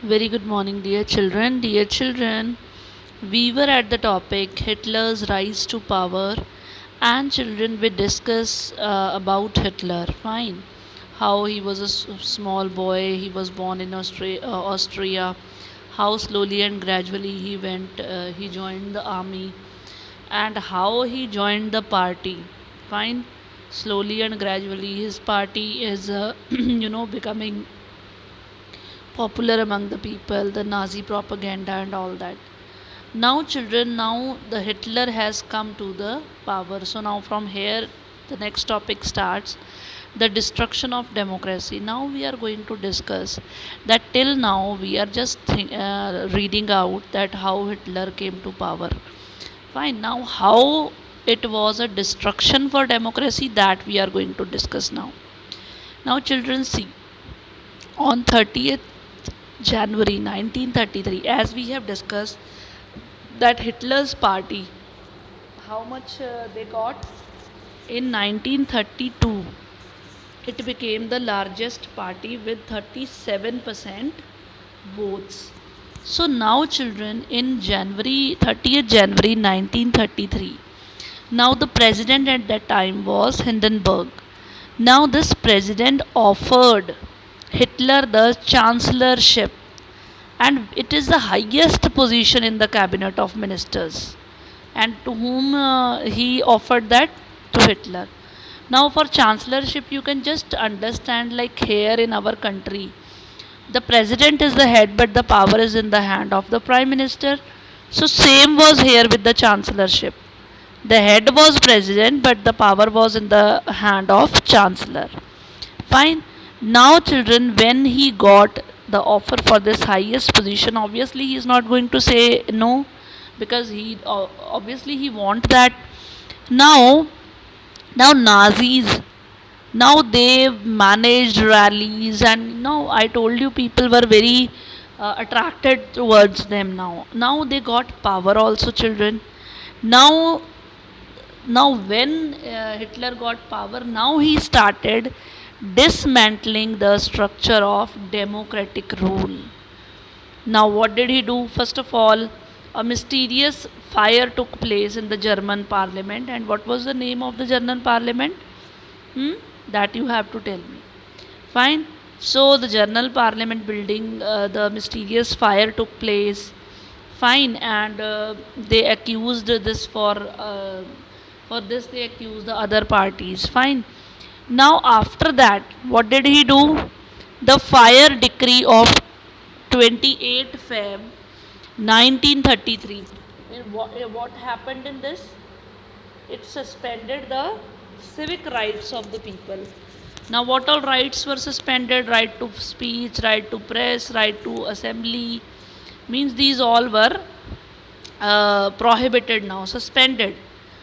Very good morning, dear children. Dear children, we were at the topic Hitler's rise to power, and children, we discuss about Hitler. Fine, how he was a small boy, he was born in Austria, how slowly and gradually he joined the army, and how he joined the party. Fine, slowly and gradually, his party is, becoming popular among the people, the Nazi propaganda and all that. Now, children, now the Hitler has come to the power. So, now from here, the next topic starts, the destruction of democracy. Now, we are going to discuss that till now we are just reading out that how Hitler came to power. Fine, now how it was a destruction for democracy, that we are going to discuss now. Now, children, see, on 30th January 1933, as we have discussed, that Hitler's party, how much they got in 1932, it became the largest party with 37% votes. So now, children, in January 30th January 1933, now the president at that time was Hindenburg. Now this president offered Hitler the chancellorship, and it is the highest position in the cabinet of ministers, and to whom he offered that, to Hitler. Now for chancellorship, you can just understand, like here in our country, the president is the head but the power is in the hand of the prime minister. So same was here with the chancellorship. The head was president but the power was in the hand of chancellor. Fine. Now, children, when he got the offer for this highest position, obviously he is not going to say no, because he obviously he want that. Now, now Nazis, now they managed rallies, and now I told you people were very attracted towards them. Now they got power also, children. Now, when Hitler got power, now he started dismantling the structure of democratic rule. Now, what did he do? First of all, a mysterious fire took place in the German parliament. And what was the name of the German parliament? That you have to tell me. Fine. So, the German parliament building, the mysterious fire took place. Fine. And they accused this for this they accused the other parties. Fine. Now, after that, what did he do? The fire decree of 28 Feb 1933. What happened in this? It suspended the civic rights of the people. Now, what all rights were suspended? Right to speech, right to press, right to assembly. Means these all were prohibited now, suspended.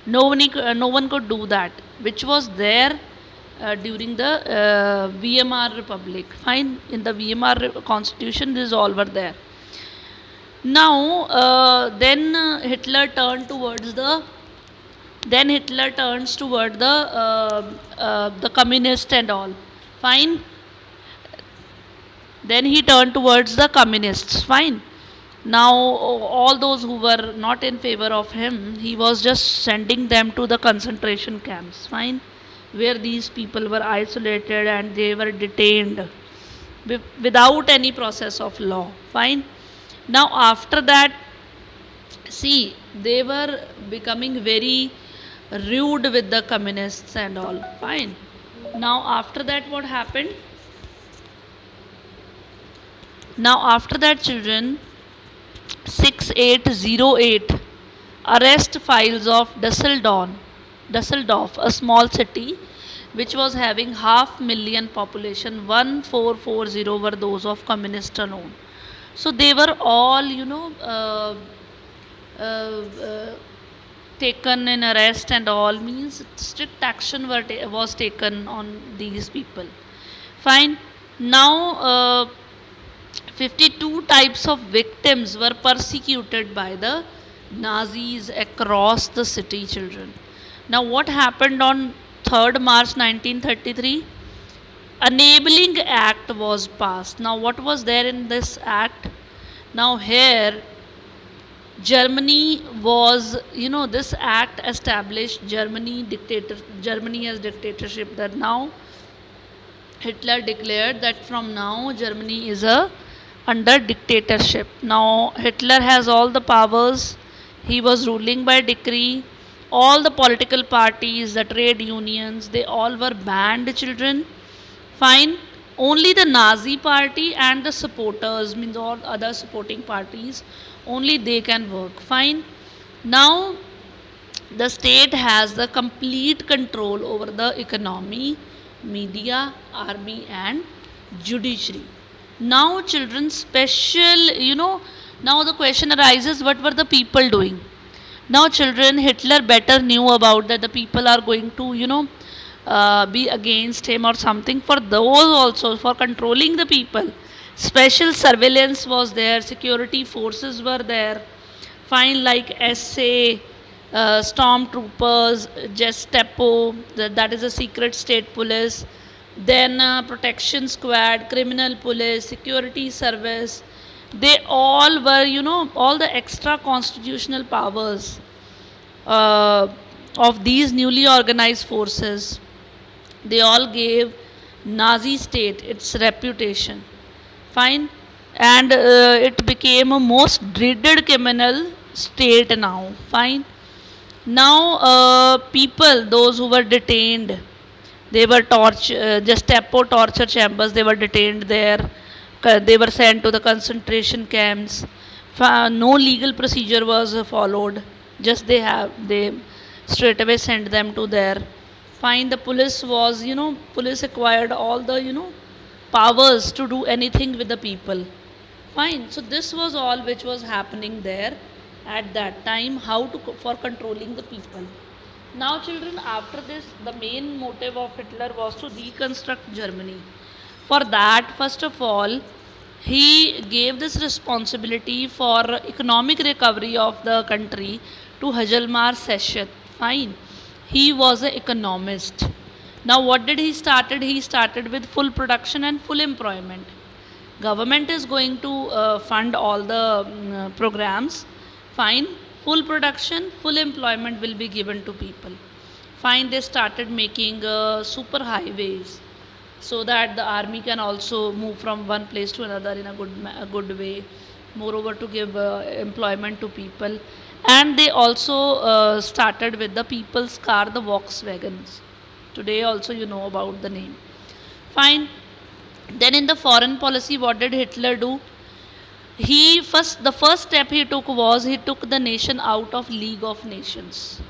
No one could do that, which was there during the Weimar Republic. Fine, in the Weimar Constitution, these all were there. Now, then Hitler turned towards the. Then Hitler turns toward the communist and all. Fine. Then he turned towards the communists. Fine. Now, all those who were not in favor of him, he was just sending them to the concentration camps. Fine, where these people were isolated and they were detained without any process of law. Fine. Now, after that, see, they were becoming very rude with the communists and all. Fine. Now, after that, what happened? Now, after that, children, 6808 arrest files of Dusseldorf, a small city which was having 500,000 population. 1440 were those of communist alone. So they were all, taken in arrest and all. Means strict action was taken on these people. Fine. Now, 52 types of victims were persecuted by the Nazis across the city, children. Now, what happened on 3rd March 1933? enabling act was passed. Now what was there in this act? Now here Germany was, this act established Germany as dictatorship. That now Hitler declared that from now Germany is a under dictatorship. Now Hitler has all the powers. He was ruling by decree. All the political parties, the trade unions, they all were banned, children. Fine. Only the Nazi party and the supporters, means all other supporting parties, only they can work. Fine. Now the state has the complete control over the economy, media, army, and judiciary. Now, children, now the question arises, what were the people doing? Now, children, Hitler better knew about that the people are going to, be against him or something. For those also, for controlling the people, special surveillance was there, security forces were there, fine, like SA, stormtroopers, Gestapo, that is a secret state police, then protection squad, criminal police, security service. They all were, all the extra constitutional powers uh, of these newly organized forces. They all gave Nazi state its reputation. Fine, and it became a most dreaded criminal state now. Fine. Now, people, those who were detained, they were Gestapo torture chambers, they were detained there. They were sent to the concentration camps. No legal procedure was followed. Just they straight away sent them to there. Fine, the police was, police acquired all the, powers to do anything with the people. Fine. So this was all which was happening there at that time, how to for controlling the people. Now, children, after this, the main motive of Hitler was to reconstruct Germany. For that, first of all, he gave this responsibility for economic recovery of the country to Hajalmar Seshet. Fine. He was an economist. Now, what did he started? He started with full production and full employment. Government is going to fund all the programs. Fine. Full production, full employment will be given to people. Fine. They started making super highways so that the army can also move from one place to another in a good way. Moreover, to give employment to people. And they also started with the people's car, the Volkswagens. Today also you know about the name. Fine. Then in the foreign policy, what did Hitler do? The first step he took was he took the nation out of League of Nations.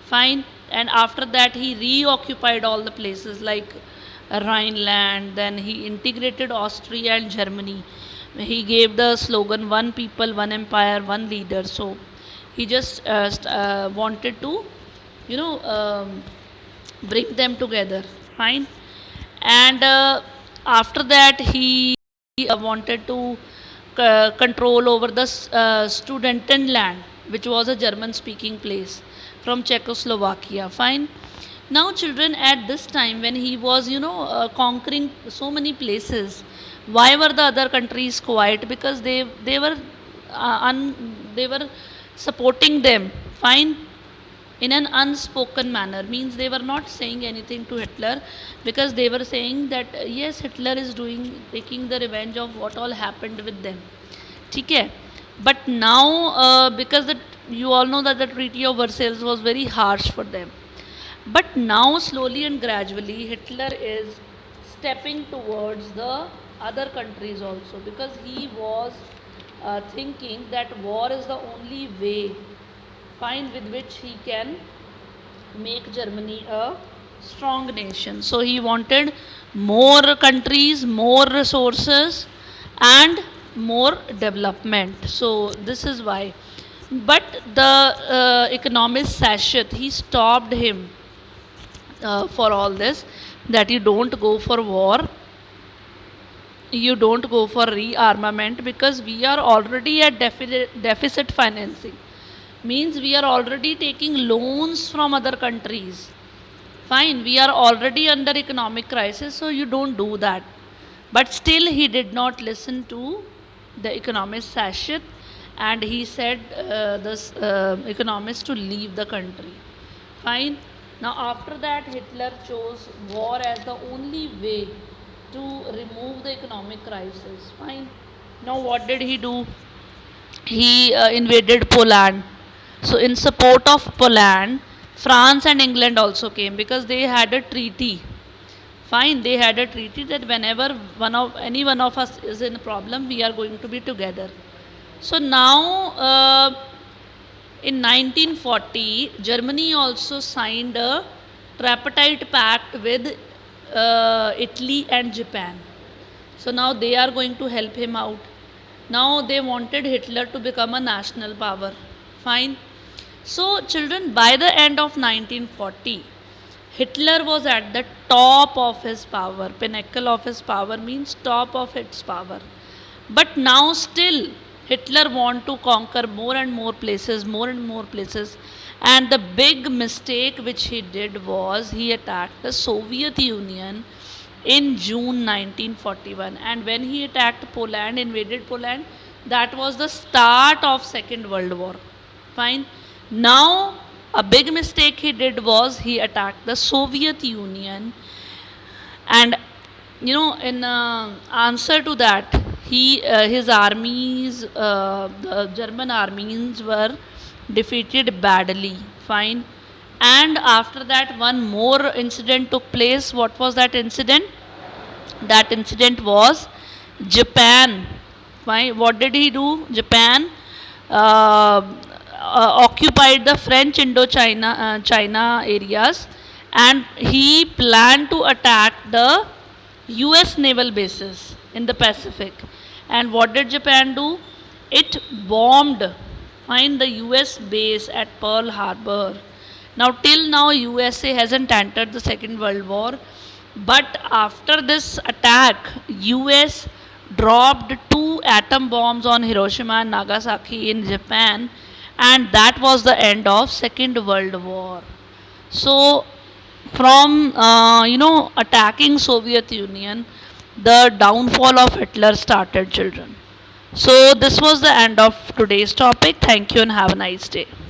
Fine. And after that he reoccupied all the places like Rhineland. Then he integrated Austria and Germany. He gave the slogan "One people, one empire, one leader." So he just wanted to, you know, bring them together. Fine. And after that he wanted to control over the Sudetenland, which was a German speaking place from Czechoslovakia. Fine. Now, children, at this time when he was, conquering so many places, why were the other countries quiet? Because they were they were supporting them. Fine, in an unspoken manner, means they were not saying anything to Hitler, because they were saying that yes, Hitler is taking the revenge of what all happened with them. Okay. But now, because you all know that the Treaty of Versailles was very harsh for them. But now, slowly and gradually, Hitler is stepping towards the other countries also, because he was thinking that war is the only way, fine, with which he can make Germany a strong nation. So he wanted more countries, more resources, and more development. So this is why. But the economist Sachet, he stopped him for all this, that you don't go for war, you don't go for rearmament, because we are already at deficit financing, means we are already taking loans from other countries. Fine, we are already under economic crisis, so you don't do that. But still, he did not listen to the economist Sachet, and he said this economist to leave the country. Fine. Now, after that, Hitler chose war as the only way to remove the economic crisis. Fine. Now, what did he do? He invaded Poland. So, in support of Poland, France and England also came because they had a treaty. Fine, they had a treaty that whenever any one of us is in a problem, we are going to be together. So now, in 1940, Germany also signed a tripartite pact with Italy and Japan. So now they are going to help him out. Now they wanted Hitler to become a national power. Fine. So, children, by the end of 1940, Hitler was at the top of his power. Pinnacle of his power means top of its power. But now still Hitler want to conquer more and more places, more and more places. And the big mistake which he did was he attacked the Soviet Union in June 1941. And when he attacked Poland, invaded Poland, that was the start of Second World War. Fine. Now, a big mistake he did was he attacked the Soviet Union, and in answer to that, his armies, the German armies were defeated badly. Fine. And after that, one more incident took place. What was that incident? That incident was Japan. Fine. What did he do? Japan occupied the French Indochina China areas, and he planned to attack the US naval bases in the Pacific. And what did Japan do? It bombed, find the US base at Pearl Harbor. Now, till now, USA hasn't entered the Second World War, but after this attack, US dropped two atom bombs on Hiroshima and Nagasaki in Japan, and that was the end of Second World War. So, from attacking Soviet Union, the downfall of Hitler started, children. So, this was the end of today's topic. Thank you and have a nice day.